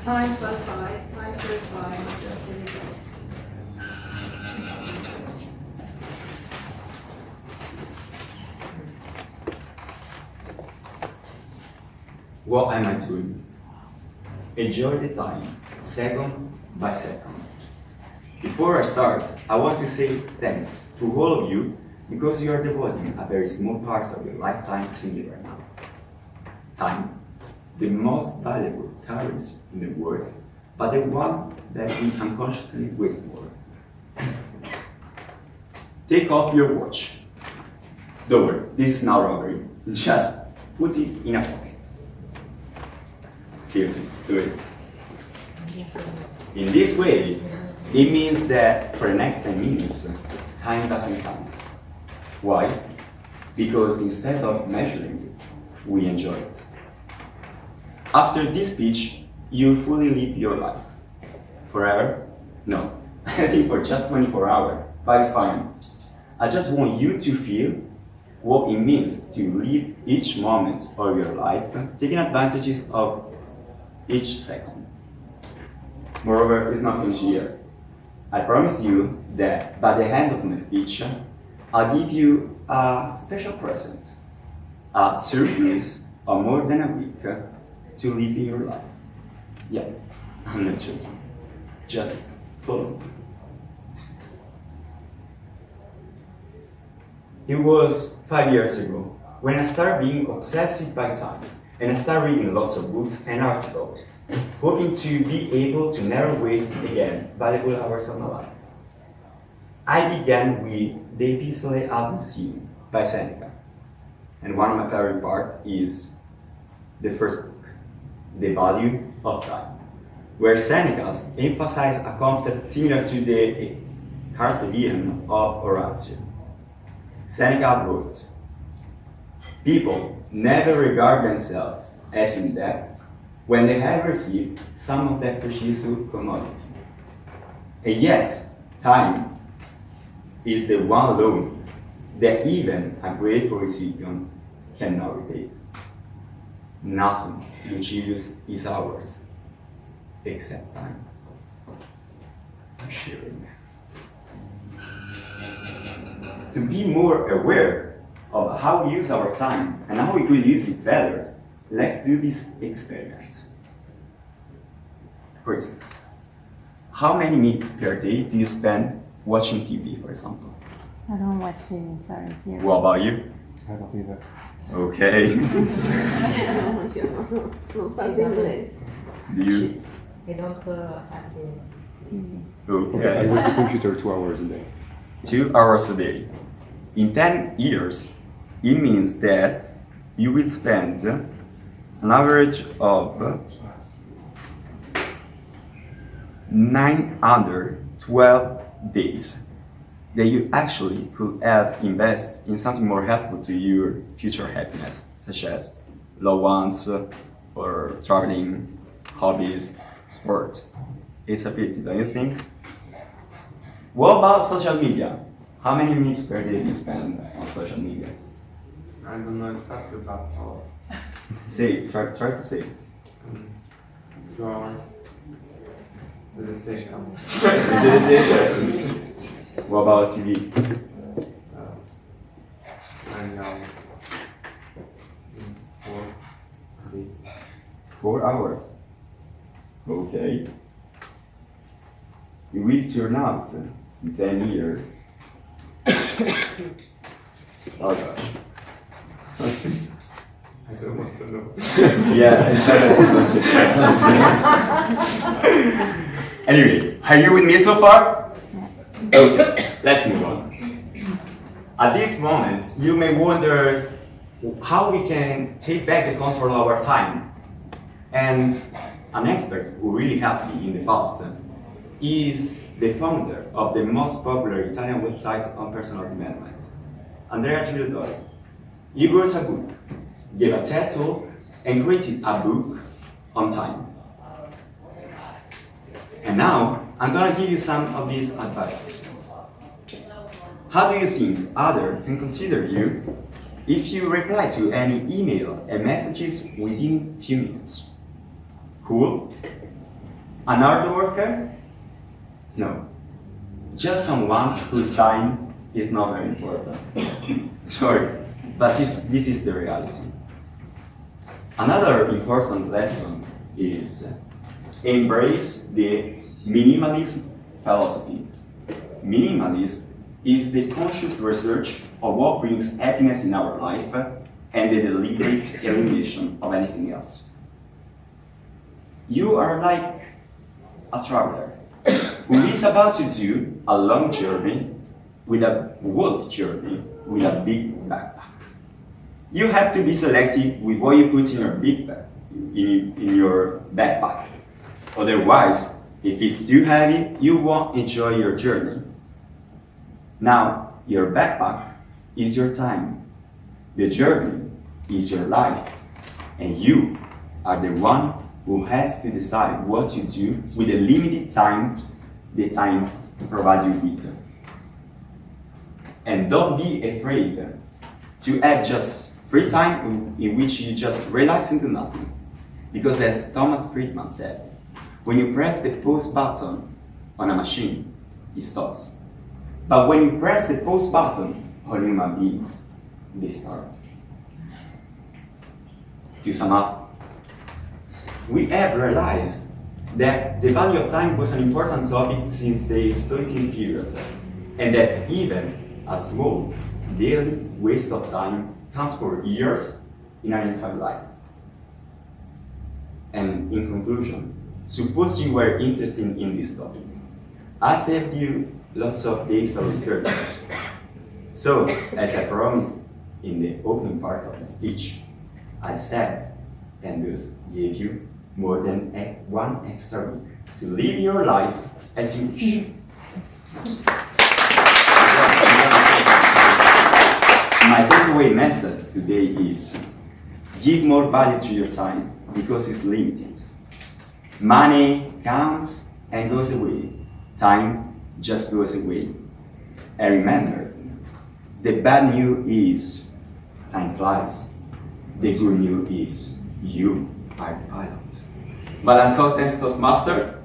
Time plus 5, time plus 5, just in it. What am I doing? Enjoy the time, second by second. Before I start, I want to say thanks to all of you because you are devoting a very small part of your lifetime to me right now. Time, the most valuable currency in the world, but the one that we unconsciously waste more. Take off your watch. Don't worry, this is not robbery. Just put it in a pocket. Seriously, do it. In this way, it means that for the next 10 minutes, time doesn't count. Why? Because instead of measuring it, we enjoy it. After this speech, you fully live your life. Forever? No. I think for just 24 hours, but it's fine. I just want you to feel what it means to live each moment of your life, taking advantages of each second. Moreover, it's not finished here. I promise you that by the end of my speech, I'll give you a special present, a surplus of more than a week to live in your life. Yeah, I'm not joking. Just follow me. It was 5 years ago when I started being obsessed by time, and I started reading lots of books and articles, hoping to be able to never waste again valuable hours of my life. I began with the Epistolae ad Luciem by Seneca, and one of my favorite parts is the first book, The Value of Time, where Seneca emphasizes a concept similar to the Carpe Diem of Horatio. Seneca wrote, "People never regard themselves as in debt when they have received some of that precious commodity. And yet, time is the one loan that even a grateful recipient cannot repay. Nothing luxurious is ours except time." I'm sharing. To be more aware of how we use our time and how we could use it better, let's do this experiment. For instance, how many minutes per day do you spend watching TV, for example? I don't watch TV, sorry, zero. What about you? I don't either. Okay. Do you? I don't have the TV. Okay, I Okay. use the computer 2 hours a day. 2 hours a day. In 10 years, it means that you will spend an average of 912 days that you actually could have invest in something more helpful to your future happiness, such as loved ones or traveling, hobbies, sport. It's a pity, don't you think? What about social media? How many minutes per day do you spend on social media? I don't know exactly, but Say, try to say. 2 hours. Let's say Is it the same? What about TV? 9 hours. 4, 3. 4 hours. Okay. It will turn out in 10 years. Oh gosh. I don't want to know. Yeah, let's see. Anyway, are you with me so far? Okay, let's move on. At this moment, you may wonder how we can take back the control of our time. And an expert who really helped me in the past is the founder of the most popular Italian website on personal development, Andrea Giuliani. He wrote a book, gave a TED talk, and created a book on time. And now, I'm gonna give you some of these advices. How do you think others can consider you if you reply to any email and messages within few minutes? Cool? An hard worker? No. Just someone whose time is not very important. Sorry, but this is the reality. Another important lesson is embrace the minimalism philosophy. Minimalism is the conscious research of what brings happiness in our life and the deliberate elimination of anything else. You are like a traveler who is about to do a long journey with a walk journey with a big backpack. You have to be selective with what you put in your in your backpack. Otherwise, if it's too heavy, you won't enjoy your journey. Now, your backpack is your time. The journey is your life. And you are the one who has to decide what to do with the limited time the time provided you with. And don't be afraid to have just free time in which you just relax into nothing. Because as Thomas Friedman said, when you press the pause button on a machine, it stops. But when you press the pause button on human beings, they start. To sum up, we have realized that the value of time was an important topic since the Stoicism period, and that even a small daily waste of time counts for years in an entire life. And in conclusion, suppose you were interested in this topic. I saved you lots of days of research. So, as I promised in the opening part of the speech, I said and thus gave you more than one extra week to live your life as you wish. My takeaway message today is give more value to your time because it's limited. Money comes and goes away. Time just goes away. And remember, the bad news is time flies. The good news is you are the pilot. But I'm Toastmasters Toastmaster.